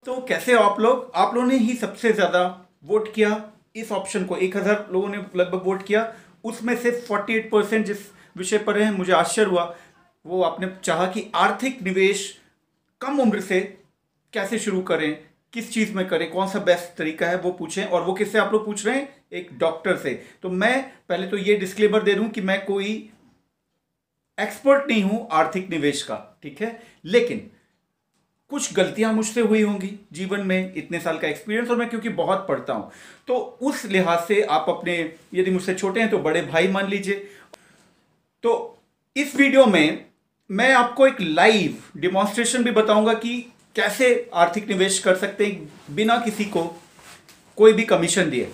तो कैसे हो आप लोगों ने ही सबसे ज़्यादा वोट किया इस ऑप्शन को। 1000 लोगों ने लगभग वोट किया, उसमें से 48% जिस विषय पर है, मुझे आश्चर्य हुआ, वो आपने चाहा कि आर्थिक निवेश कम उम्र से कैसे शुरू करें, किस चीज़ में करें, कौन सा बेस्ट तरीका है वो पूछें। और वो किससे आप लोग पूछ रहे हैं? एक डॉक्टर से। तो मैं पहले तो ये डिस्क्लेमर दे दूं कि मैं कोई एक्सपर्ट नहीं हूं आर्थिक निवेश का, ठीक है, लेकिन कुछ गलतियां मुझसे हुई होंगी जीवन में, इतने साल का एक्सपीरियंस, और मैं क्योंकि बहुत पढ़ता हूं, तो उस लिहाज से आप अपने, यदि मुझसे छोटे हैं तो बड़े भाई मान लीजिए। तो इस वीडियो में मैं आपको एक लाइव डिमॉन्स्ट्रेशन भी बताऊंगा कि कैसे आर्थिक निवेश कर सकते हैं बिना किसी को कोई भी कमीशन दिए,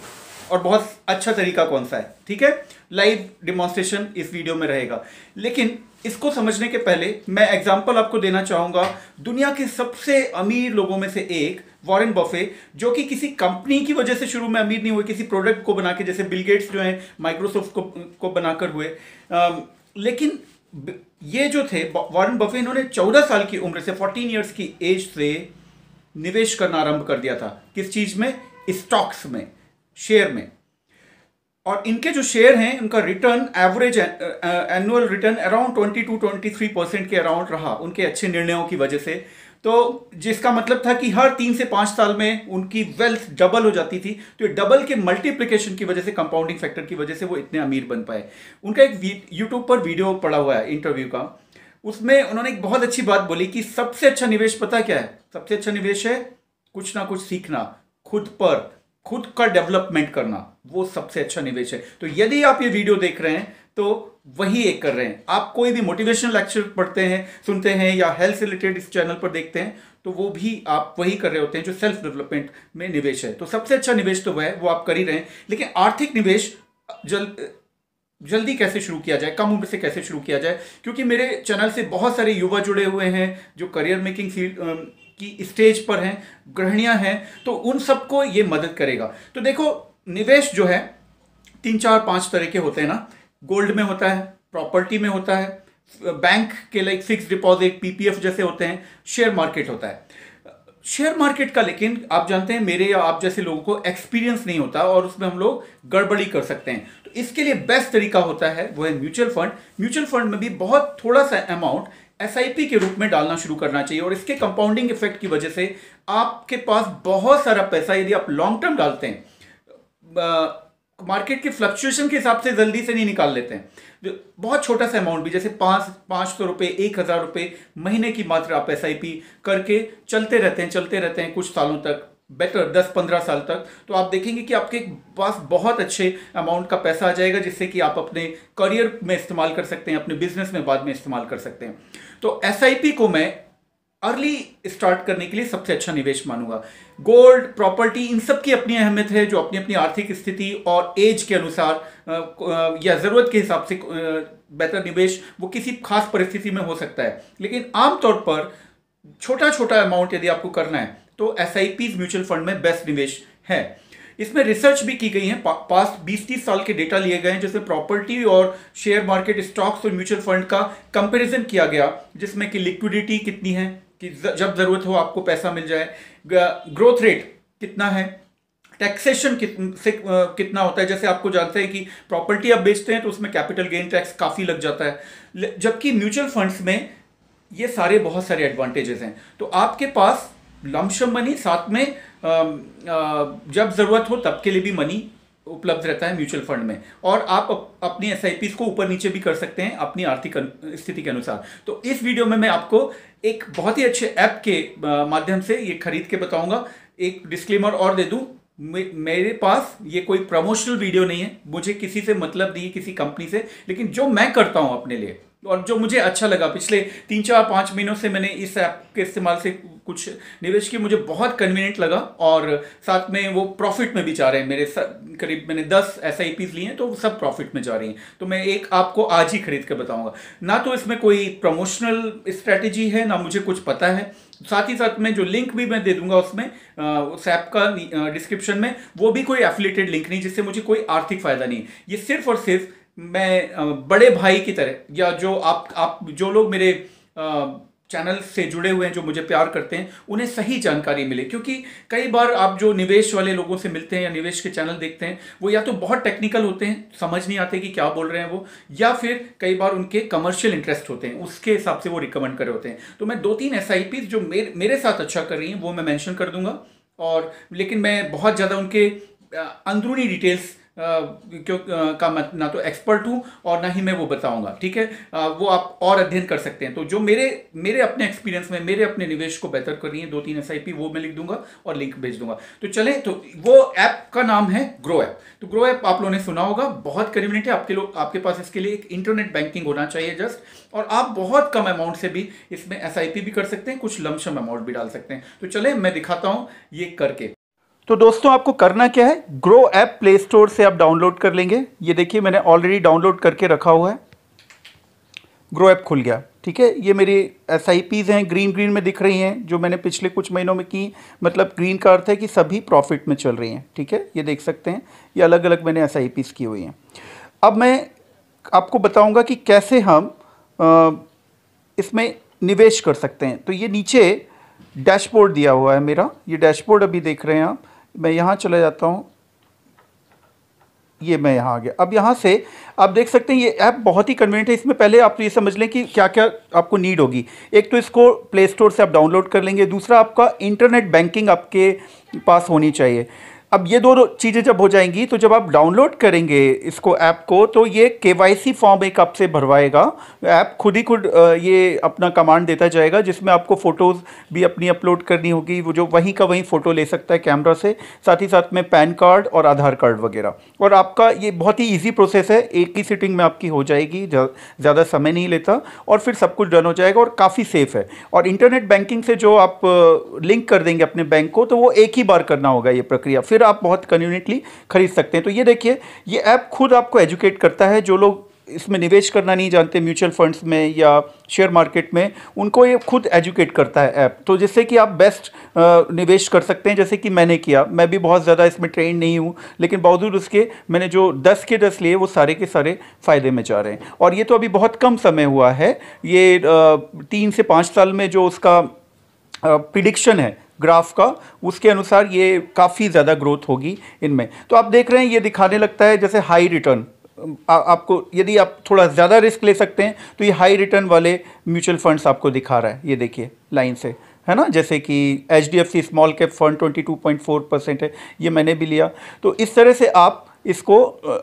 और बहुत अच्छा तरीका कौन सा है, ठीक है। लाइव डिमॉन्स्ट्रेशन इस वीडियो में रहेगा। लेकिन इसको समझने के पहले मैं एग्जांपल आपको देना चाहूंगा दुनिया के सबसे अमीर लोगों में से एक, वॉरेन बफे, जो कि किसी कंपनी की वजह से शुरू में अमीर नहीं हुए, किसी प्रोडक्ट को बना के, जैसे बिल गेट्स जो हैं माइक्रोसॉफ्ट को बनाकर हुए। लेकिन ये जो थे वॉरेन बफे, इन्होंने 14 साल की उम्र से, 14 ईयर्स की एज से निवेश करना आरंभ कर दिया था। किस चीज में? स्टॉक्स में, शेयर में। और इनके जो शेयर हैं, उनका return, average annual return around 22-23% के अराउंड रहा, उनके अच्छे निर्णयों की वजह से। तो जिसका मतलब था कि हर 3 से 5 साल में उनकी वेल्थ डबल हो जाती थी। तो ये डबल के मल्टीप्लिकेशन की वजह से, कंपाउंडिंग फैक्टर की वजह से वो इतने अमीर बन पाए। उनका एक यूट्यूब पर वीडियो पड़ा हुआ है इंटरव्यू का, उसमें उन्होंने एक बहुत अच्छी बात बोली कि सबसे अच्छा निवेश पता क्या है? सबसे अच्छा निवेश है कुछ ना कुछ सीखना, खुद का डेवलपमेंट करना, वो सबसे अच्छा निवेश है। तो यदि आप ये वीडियो देख रहे हैं तो वही एक कर रहे हैं। आप कोई भी मोटिवेशनल लेक्चर पढ़ते हैं, सुनते हैं, या हेल्थ से रिलेटेड इस चैनल पर देखते हैं, तो वो भी आप वही कर रहे होते हैं जो सेल्फ डेवलपमेंट में निवेश है। तो सबसे अच्छा निवेश तो वह है, वो आप कर ही रहे हैं। लेकिन आर्थिक निवेश जल्दी कैसे शुरू किया जाए, कम उम्र से कैसे शुरू किया जाए? क्योंकि मेरे चैनल से बहुत सारे युवा जुड़े हुए हैं जो करियर मेकिंग फील्ड की स्टेज पर हैं, गृहिणियां हैं, तो उन सबको ये मदद करेगा। तो देखो, निवेश जो है 3-4-5 तरह के होते हैं ना। गोल्ड में होता है, प्रॉपर्टी में होता है, बैंक के लाइक फिक्स डिपॉजिट, पीपीएफ जैसे होते हैं, शेयर मार्केट होता है। शेयर मार्केट का, लेकिन आप जानते हैं मेरे या आप जैसे लोगों को एक्सपीरियंस नहीं होता, और उसमें हम लोग गड़बड़ी कर सकते हैं। तो इसके लिए बेस्ट तरीका होता है वो है म्यूचुअल फंड। म्यूचुअल फंड में भी बहुत थोड़ा सा अमाउंट एसआईपी के रूप में डालना शुरू करना चाहिए, और इसके कंपाउंडिंग इफेक्ट की वजह से आपके पास बहुत सारा पैसा, यदि आप लॉन्ग टर्म डालते हैं, मार्केट के फ्लक्चुएशन के हिसाब से जल्दी से नहीं निकाल लेते हैं। बहुत छोटा सा अमाउंट भी, जैसे 500 रुपये, 1000 रुपये महीने की मात्र आप एसआईपी करके चलते रहते हैं कुछ सालों तक, बेटर 10-15 साल तक, तो आप देखेंगे कि आपके पास बहुत अच्छे अमाउंट का पैसा आ जाएगा, जिससे कि आप अपने करियर में इस्तेमाल कर सकते हैं, अपने बिजनेस में बाद में इस्तेमाल कर सकते हैं। तो एसआईपी को मैं अर्ली स्टार्ट करने के लिए सबसे अच्छा निवेश मानूंगा। गोल्ड, प्रॉपर्टी, इन सब की अपनी अहमियत है, जो अपनी अपनी आर्थिक स्थिति और एज के अनुसार या जरूरत के हिसाब से बेहतर निवेश वो किसी खास परिस्थिति में हो सकता है। लेकिन आमतौर पर छोटा छोटा अमाउंट यदि आपको करना है तो एसआईपी म्यूचुअल फंड में बेस्ट निवेश है। इसमें रिसर्च भी की गई है, पास्ट 20-30 साल के डेटा लिए गए हैं, जिसमें प्रॉपर्टी और शेयर मार्केट, स्टॉक्स और म्यूचुअल फंड का कंपैरिजन किया गया, जिसमें कि लिक्विडिटी कितनी है कि जब जरूरत हो आपको पैसा मिल जाए, ग्रोथ रेट कितना है, टैक्सेशन कितना होता है। जैसे आपको जानते हैं कि प्रॉपर्टी आप बेचते हैं तो उसमें कैपिटल गेन टैक्स काफ़ी लग जाता है, जबकि म्यूचुअल फंड्स में ये बहुत सारे एडवांटेजेस हैं। तो आपके पास लमसम मनी, साथ में जब जरूरत हो तब के लिए भी मनी उपलब्ध रहता है म्यूचुअल फंड में, और आप अपनी एसआईपी को ऊपर नीचे भी कर सकते हैं अपनी आर्थिक स्थिति के अनुसार। तो इस वीडियो में मैं आपको एक बहुत ही अच्छे ऐप के माध्यम से ये खरीद के बताऊंगा। एक डिस्क्लेमर और दे दूं, मेरे पास ये कोई प्रमोशनल वीडियो नहीं है, मुझे किसी से मतलब नहीं है, किसी कंपनी से, लेकिन जो मैं करता हूं अपने लिए और जो मुझे अच्छा लगा, पिछले 3-4-5 महीनों से मैंने इस ऐप के इस्तेमाल से कुछ निवेश किए, मुझे बहुत कन्वीनियंट लगा, और साथ में वो प्रॉफिट में भी जा रहे हैं। मेरे करीब मैंने 10 एसआईपीज लिए हैं, तो वो सब प्रॉफिट में जा रही हैं। तो मैं एक आपको आज ही खरीद कर बताऊंगा। ना तो इसमें कोई प्रमोशनल स्ट्रैटेजी है, ना मुझे कुछ पता है। साथ ही साथ में जो लिंक भी मैं दे दूंगा उसमें, उस ऐप का डिस्क्रिप्शन में, वो भी कोई एफिलिएटेड लिंक नहीं, जिससे मुझे कोई आर्थिक फायदा नहीं। ये सिर्फ और सिर्फ मैं बड़े भाई की तरह, या जो आप जो लोग मेरे चैनल से जुड़े हुए हैं, जो मुझे प्यार करते हैं, उन्हें सही जानकारी मिले। क्योंकि कई बार आप जो निवेश वाले लोगों से मिलते हैं या निवेश के चैनल देखते हैं, वो या तो बहुत टेक्निकल होते हैं, समझ नहीं आते कि क्या बोल रहे हैं वो, या फिर कई बार उनके कमर्शियल इंटरेस्ट होते हैं, उसके हिसाब से वो रिकमेंड कर रहे होते हैं। तो मैं 2-3 एसआईपी जो मेरे साथ अच्छा कर रही हैं वो मैं मेंशन कर दूंगा, और लेकिन मैं बहुत ज़्यादा उनके अंदरूनी डिटेल्स क्यों का मैं ना तो एक्सपर्ट हूं और ना ही मैं वो बताऊंगा, ठीक है। वो आप और अध्ययन कर सकते हैं। तो जो मेरे अपने एक्सपीरियंस में मेरे अपने निवेश को बेहतर कर रही हैं 2-3 एसआईपी, वो मैं लिख दूंगा और लिंक भेज दूंगा। तो चले, तो वो ऐप का नाम है ग्रो ऐप। तो ग्रो ऐप आप लोगों ने सुना होगा, बहुत कन्वीनियंट है आपके पास इसके लिए एक इंटरनेट बैंकिंग होना चाहिए जस्ट, और आप बहुत कम अमाउंट से भी इसमें एसआईपी भी कर सकते हैं, कुछ लमसम अमाउंट भी डाल सकते हैं। तो चले मैं दिखाता हूं ये करके। तो दोस्तों आपको करना क्या है, ग्रो ऐप प्ले स्टोर से आप डाउनलोड कर लेंगे। ये देखिए मैंने ऑलरेडी डाउनलोड करके रखा हुआ है, ग्रो ऐप खुल गया, ठीक है। ये मेरी एसआईपीज़ हैं, ग्रीन में दिख रही हैं, जो मैंने पिछले कुछ महीनों में की। मतलब ग्रीन का अर्थ है कि सभी प्रॉफिट में चल रही हैं, ठीक है। ये देख सकते हैं, ये अलग अलग मैंने एसआईपीज़ की हुई हैं। अब मैं आपको बताऊंगा कि कैसे हम इसमें निवेश कर सकते हैं। तो ये नीचे डैशबोर्ड दिया हुआ है मेरा, ये डैशबोर्ड अभी देख रहे हैं आप। मैं यहाँ चला जाता हूँ, ये मैं यहाँ आ गया। अब यहाँ से आप देख सकते हैं ये ऐप बहुत ही कन्वीनियंट है। इसमें पहले आप ये समझ लें कि क्या क्या आपको नीड होगी। एक तो इसको प्ले स्टोर से आप डाउनलोड कर लेंगे, दूसरा आपका इंटरनेट बैंकिंग आपके पास होनी चाहिए। अब ये दो चीज़ें जब हो जाएंगी, तो जब आप डाउनलोड करेंगे इसको ऐप को, तो ये केवाईसी फॉर्म एक आपसे भरवाएगा। ऐप खुद ही खुद ये अपना कमांड देता जाएगा, जिसमें आपको फ़ोटोज़ भी अपनी अपलोड करनी होगी, वो जो वहीं का वहीं फ़ोटो ले सकता है कैमरा से, साथ ही साथ में पैन कार्ड और आधार कार्ड वगैरह। और आपका ये बहुत ही ईजी प्रोसेस है, एक ही सिटिंग में आपकी हो जाएगी, ज़्यादा समय नहीं लेता, और फिर सब कुछ डन हो जाएगा और काफ़ी सेफ़ है। और इंटरनेट बैंकिंग से जो आप लिंक कर देंगे अपने बैंक को, तो वो एक ही बार करना होगा ये प्रक्रिया, फिर आप बहुत कन्वीनियंटली खरीद सकते हैं। तो ये देखिए, ये ऐप खुद आपको एजुकेट करता है। जो लोग इसमें निवेश करना नहीं जानते, म्यूचुअल फंड्स में या शेयर मार्केट में, उनको ये खुद एजुकेट करता है ऐप। तो जिससे कि आप बेस्ट निवेश कर सकते हैं, जैसे कि मैंने किया। मैं भी बहुत ज़्यादा इसमें ट्रेंड नहीं हूँ, लेकिन बावजूद उसके मैंने जो 10 के 10 लिए, वो सारे के सारे फ़ायदे में जा रहे हैं। और ये तो अभी बहुत कम समय हुआ है, ये 3 से 5 साल में जो उसका प्रिडिक्शन है ग्राफ का, उसके अनुसार ये काफ़ी ज़्यादा ग्रोथ होगी इनमें। तो आप देख रहे हैं ये दिखाने लगता है जैसे हाई रिटर्न। आपको यदि आप थोड़ा ज़्यादा रिस्क ले सकते हैं, तो ये हाई रिटर्न वाले म्यूचुअल फंड्स आपको दिखा रहा है, ये देखिए लाइन से, है ना। जैसे कि HDFC स्मॉल कैप फंड 22.4% है, ये मैंने भी लिया। तो इस तरह से आप इसको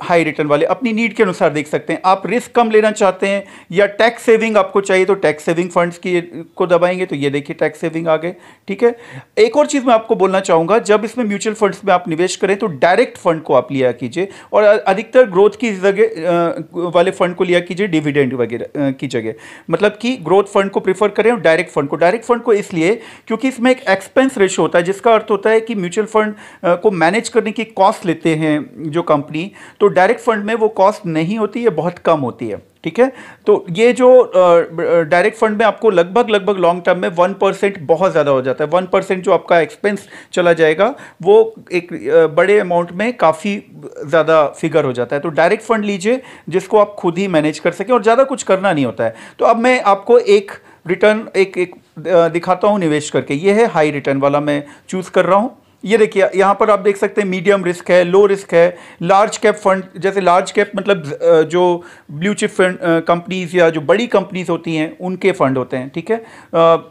हाई रिटर्न वाले अपनी नीड के अनुसार देख सकते हैं। आप रिस्क कम लेना चाहते हैं या टैक्स सेविंग आपको चाहिए, तो टैक्स सेविंग फंड्स की को दबाएंगे, तो ये देखिए टैक्स सेविंग आ गए, ठीक है। एक और चीज़ मैं आपको बोलना चाहूँगा, जब इसमें म्यूचुअल फंड्स में आप निवेश करें, तो डायरेक्ट फंड को आप लिया कीजिए, और अधिकतर ग्रोथ की जगह वाले फंड को लिया कीजिए डिविडेंड वगैरह की जगह। मतलब कि ग्रोथ फंड को प्रीफर करें और डायरेक्ट फंड को इसलिए क्योंकि इसमें एक एक्सपेंस रेशो होता है, जिसका अर्थ होता है कि म्यूचुअल फंड को मैनेज करने की कॉस्ट लेते हैं जो कंपनी, तो डायरेक्ट फंड में वो कॉस्ट नहीं होती है, बहुत कम होती है, ठीक है। तो ये जो डायरेक्ट फंड में आपको लगभग लॉन्ग टर्म में 1% बहुत ज़्यादा हो जाता है। 1% जो आपका एक्सपेंस चला जाएगा, वो एक बड़े अमाउंट में काफ़ी ज़्यादा फिगर हो जाता है। तो डायरेक्ट फंड लीजिए जिसको आप खुद ही मैनेज कर सकें, और ज़्यादा कुछ करना नहीं होता है। तो अब मैं आपको एक रिटर्न एक दिखाता हूँ निवेश करके। ये है हाई रिटर्न वाला, मैं चूज़ कर रहा हूँ। ये देखिए यहाँ पर आप देख सकते हैं मीडियम रिस्क है, लो रिस्क है, लार्ज कैप फंड। जैसे लार्ज कैप मतलब जो ब्लू चिप फंड कंपनीज या जो बड़ी कंपनीज होती हैं, उनके फंड होते हैं, ठीक है।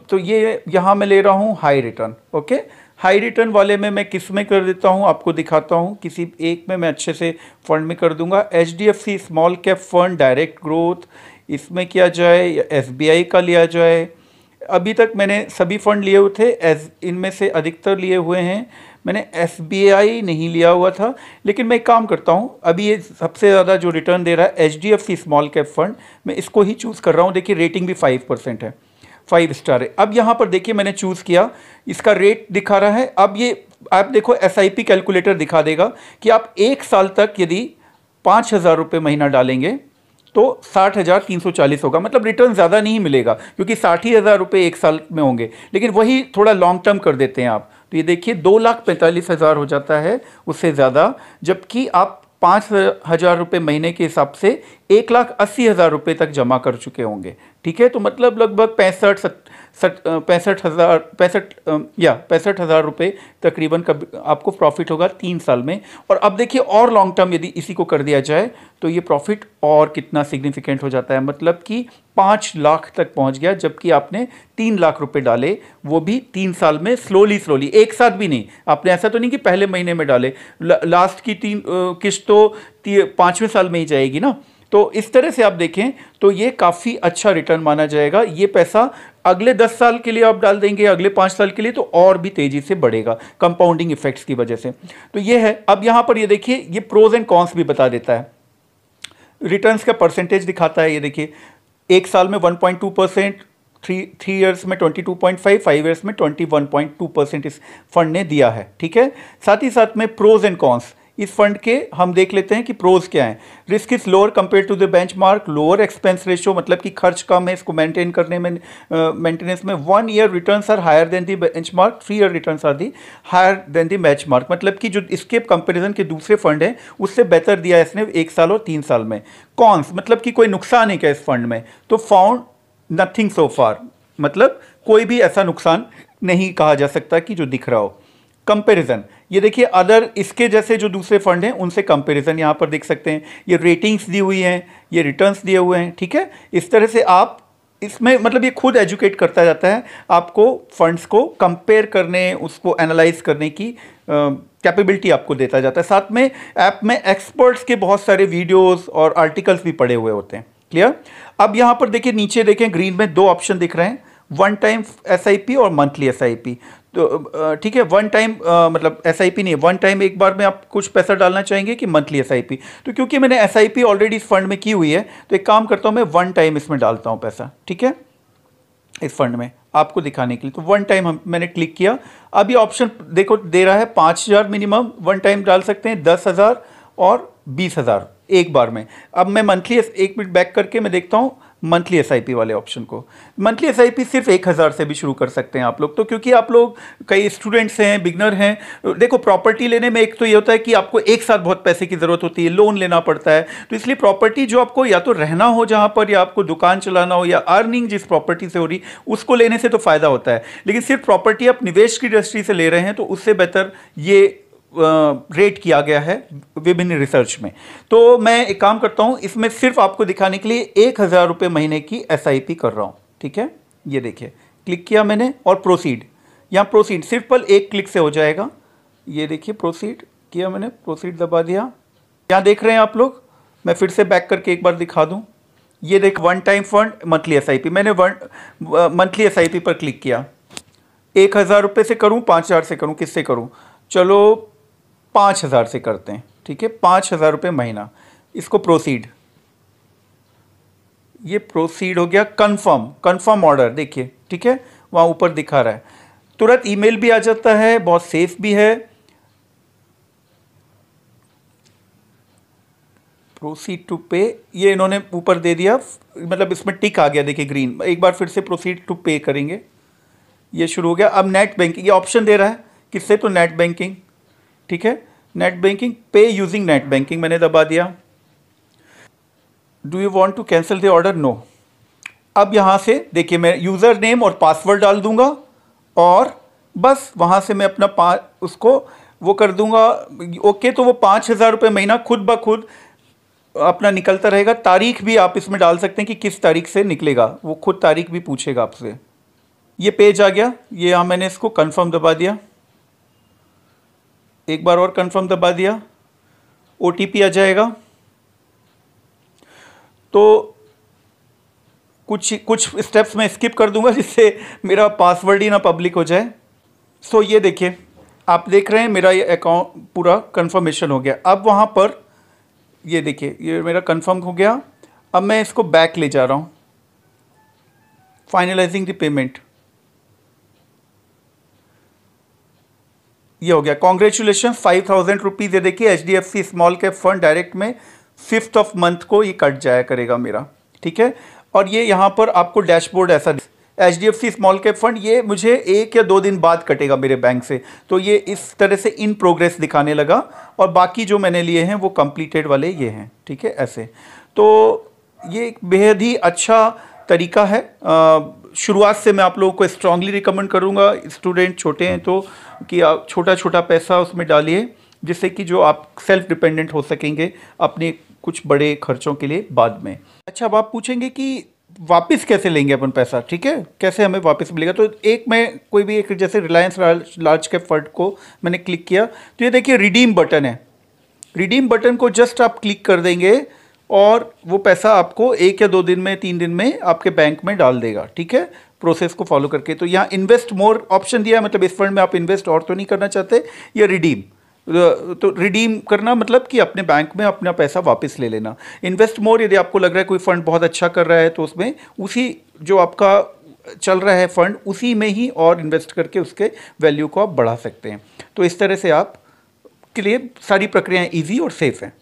तो ये यहाँ मैं ले रहा हूँ high return, okay. High return वाले में मैं किस में कर देता हूँ, आपको दिखाता हूँ। किसी एक में मैं अच्छे से फंड में कर दूंगा। HDFC small cap fund direct growth, इसमें किया जाए या SBI का लिया जाए। अभी तक मैंने सभी फंड लिए हुए थे, इनमें से अधिकतर लिए हुए हैं। मैंने SBI नहीं लिया हुआ था, लेकिन मैं एक काम करता हूँ, अभी ये सबसे ज़्यादा जो रिटर्न दे रहा है HDFC स्मॉल कैप फंड, मैं इसको ही चूज़ कर रहा हूँ। देखिए रेटिंग भी 5% है, 5 स्टार है। अब यहाँ पर देखिए मैंने चूज़ किया, इसका रेट दिखा रहा है। अब ये आप देखो SIP कैलकुलेटर दिखा देगा कि आप 1 साल तक यदि 5,000 रुपये महीना डालेंगे, तो 60,340 होगा। मतलब रिटर्न ज़्यादा नहीं मिलेगा, क्योंकि 60,000 रुपये 1 साल में होंगे, लेकिन वही थोड़ा लॉन्ग टर्म कर देते हैं आप, तो ये देखिए 2,45,000 हो जाता है, उससे ज़्यादा। जबकि आप 5,000 रुपये महीने के हिसाब से 1,80,000 रुपये तक जमा कर चुके होंगे, ठीक है। तो मतलब लगभग ₹65,000 रुपये तकरीबन आपको प्रॉफिट होगा 3 साल में। और अब देखिए और लॉन्ग टर्म यदि इसी को कर दिया जाए तो ये प्रॉफिट और कितना सिग्निफिकेंट हो जाता है, मतलब कि 5 लाख तक पहुंच गया, जबकि आपने 3 लाख रुपए डाले, वो भी 3 साल में स्लोली स्लोली, एक साथ भी नहीं। आपने ऐसा तो नहीं कि पहले महीने में डाले, लास्ट की 3 किस्त तो 5वें साल में ही जाएगी ना। तो इस तरह से आप देखें तो ये काफ़ी अच्छा रिटर्न माना जाएगा। ये पैसा अगले 10 साल के लिए आप डाल देंगे, अगले 5 साल के लिए, तो और भी तेज़ी से बढ़ेगा कंपाउंडिंग इफेक्ट्स की वजह से। तो ये है। अब यहाँ पर ये देखिए, ये प्रोज एंड कॉन्स भी बता देता है, रिटर्न्स का परसेंटेज दिखाता है। ये देखिए, 1 साल में 1.2%, 3 ईयर्स में 22.5, 5 ईयर्स में 21.2% इस फंड ने दिया है। ठीक है, साथ ही साथ में प्रोज एंड कॉन्स इस फंड के हम देख लेते हैं कि प्रोज क्या है। Risk is lower compare to the benchmark, lower expense ratio, मतलब कि खर्च कम है इसको मेंटेन करने में, मेंटेनेंस में। 1 year returns are higher than the benchmark, 3 year returns are the higher than the benchmark, मतलब कि जो इसके कंपैरिजन के दूसरे फंड हैं उससे बेहतर दिया है इसने 1 साल और 3 साल में। कॉन्स मतलब कि कोई नुकसान है क्या इस फंड में, तो फाउंड नथिंग सो फार, मतलब कोई भी ऐसा नुकसान नहीं कहा जा सकता कि जो दिख रहा हो। कंपैरिजन, ये देखिए अदर इसके जैसे जो दूसरे फंड हैं उनसे कंपैरिजन यहाँ पर देख सकते हैं। ये रेटिंग्स दी हुई हैं, ये रिटर्न्स दिए हुए हैं। ठीक है, इस तरह से आप इसमें, मतलब ये खुद एजुकेट करता जाता है आपको, फंड्स को कंपेयर करने, उसको एनालाइज करने की कैपेबिलिटी आपको देता जाता है। साथ में ऐप में एक्सपर्ट्स के बहुत सारे वीडियोस और आर्टिकल्स भी पड़े हुए होते हैं। क्लियर। अब यहाँ पर देखिए, नीचे देखें ग्रीन में 2 ऑप्शन दिख रहे हैं, वन टाइम SIP और मंथली SIP। तो ठीक है, वन टाइम मतलब SIP नहीं, वन टाइम एक बार में आप कुछ पैसा डालना चाहेंगे कि मंथली SIP। तो क्योंकि मैंने SIP ऑलरेडी इस फंड में की हुई है, तो एक काम करता हूँ, मैं वन टाइम इसमें डालता हूँ पैसा। ठीक है, इस फंड में आपको दिखाने के लिए, तो वन टाइम मैंने क्लिक किया। अब ये ऑप्शन देखो दे रहा है 5,000 मिनिमम वन टाइम डाल सकते हैं, 10,000 और 20,000 एक बार में। अब मैं मंथली, 1 मिनट बैक करके मैं देखता हूँ मंथली SIP वाले ऑप्शन को। मंथली SIP सिर्फ 1,000 से भी शुरू कर सकते हैं आप लोग, तो क्योंकि आप लोग कई स्टूडेंट्स हैं, बिगनर हैं। देखो प्रॉपर्टी लेने में एक तो ये होता है कि आपको एक साथ बहुत पैसे की ज़रूरत होती है, लोन लेना पड़ता है, तो इसलिए प्रॉपर्टी जो आपको या तो रहना हो जहाँ पर, या आपको दुकान चलाना हो, या अर्निंग जिस प्रॉपर्टी से हो रही उसको लेने से तो फ़ायदा होता है। लेकिन सिर्फ प्रॉपर्टी आप निवेश की दृष्टि से ले रहे हैं तो उससे बेहतर ये रेट किया गया है विभिन्न रिसर्च में। तो मैं एक काम करता हूं, इसमें सिर्फ आपको दिखाने के लिए 1,000 रुपये महीने की SIP कर रहा हूं। ठीक है, ये देखिए क्लिक किया मैंने और प्रोसीड, यहाँ प्रोसीड सिर्फ पल एक क्लिक से हो जाएगा। ये देखिए प्रोसीड किया मैंने, प्रोसीड दबा दिया। यहाँ देख रहे हैं आप लोग, मैं फिर से बैक करके एक बार दिखा दूँ। ये देख, one time fund monthly SIP, मैंने मंथली SIP पर क्लिक किया। 1,000 रुपये से करूँ, 5,000 से करूँ, किससे करूँ, चलो 5,000 से करते हैं। ठीक है, 5,000 रुपये महीना, इसको प्रोसीड, ये प्रोसीड हो गया। कंफर्म ऑर्डर देखिए, ठीक है, वहाँ ऊपर दिखा रहा है, तुरंत ईमेल भी आ जाता है, बहुत सेफ भी है। प्रोसीड टू पे, ये इन्होंने ऊपर दे दिया, मतलब इसमें टिक आ गया, देखिए ग्रीन। एक बार फिर से प्रोसीड टू पे करेंगे, ये शुरू हो गया। अब नेट बैंकिंग, ये ऑप्शन दे रहा है किससे, तो नेट बैंकिंग। ठीक है, net banking, pay using net banking मैंने दबा दिया। Do you want to cancel the order, no. अब यहाँ से देखिए मैं यूज़र नेम और पासवर्ड डाल दूंगा और बस वहाँ से मैं अपना उसको वो कर दूंगा ओके। तो वो 5,000 रुपये महीना खुद ब खुद अपना निकलता रहेगा। तारीख भी आप इसमें डाल सकते हैं कि किस तारीख से निकलेगा, वो खुद तारीख भी पूछेगा आपसे। ये पेज आ गया, ये यहाँ मैंने इसको कंफर्म दबा दिया, एक बार और कंफर्म दबा दिया, OTP आ जाएगा। तो कुछ स्टेप्स मैं स्किप कर दूंगा जिससे मेरा पासवर्ड ही ना पब्लिक हो जाए। सो ये देखिए, आप देख रहे हैं मेरा ये अकाउंट पूरा कंफर्मेशन हो गया। अब वहाँ पर ये देखिए, ये मेरा कंफर्म हो गया। अब मैं इसको बैक ले जा रहा हूँ, फाइनलाइजिंग द पेमेंट, ये हो गया। Congratulation, 5,000 rupees. ये देखिए HDFC small cap fund direct में 5th ऑफ मंथ को ये कट जाया करेगा मेरा। ठीक है, और ये यहाँ पर आपको डैशबोर्ड ऐसा, HDFC स्मॉल कैप फंड, ये मुझे 1 या 2 दिन बाद कटेगा मेरे बैंक से, तो ये इस तरह से इन प्रोग्रेस दिखाने लगा। और बाकी जो मैंने लिए हैं वो कंप्लीटेड वाले ये हैं। ठीक है, ऐसे। तो ये एक बेहद ही अच्छा तरीका है शुरुआत से मैं आप लोगों को स्ट्रांगली रिकमेंड करूँगा, स्टूडेंट छोटे हैं तो, कि आप छोटा छोटा पैसा उसमें डालिए, जिससे कि जो आप सेल्फ डिपेंडेंट हो सकेंगे अपने कुछ बड़े खर्चों के लिए बाद में। अच्छा, अब आप पूछेंगे कि वापस कैसे लेंगे अपन पैसा, ठीक है, कैसे हमें वापस मिलेगा। तो एक मैं कोई भी एक, जैसे रिलायंस लार्ज कैप फंड को मैंने क्लिक किया, तो ये देखिए रिडीम बटन है। रिडीम बटन को जस्ट आप क्लिक कर देंगे और वो पैसा आपको 1 या 2 दिन में, 3 दिन में आपके बैंक में डाल देगा, ठीक है, प्रोसेस को फॉलो करके। तो यहाँ इन्वेस्ट मोर ऑप्शन दिया है, मतलब इस फंड में आप इन्वेस्ट और तो नहीं करना चाहते, या रिडीम, तो रिडीम करना मतलब कि अपने बैंक में अपना पैसा वापस ले लेना। इन्वेस्ट मोर, यदि आपको लग रहा है कोई फंड बहुत अच्छा कर रहा है तो उसमें उसी जो आपका चल रहा है फंड, उसी में ही और इन्वेस्ट करके उसके वैल्यू को आप बढ़ा सकते हैं। तो इस तरह से आप के लिए सारी प्रक्रियाएं इजी और सेफ हैं।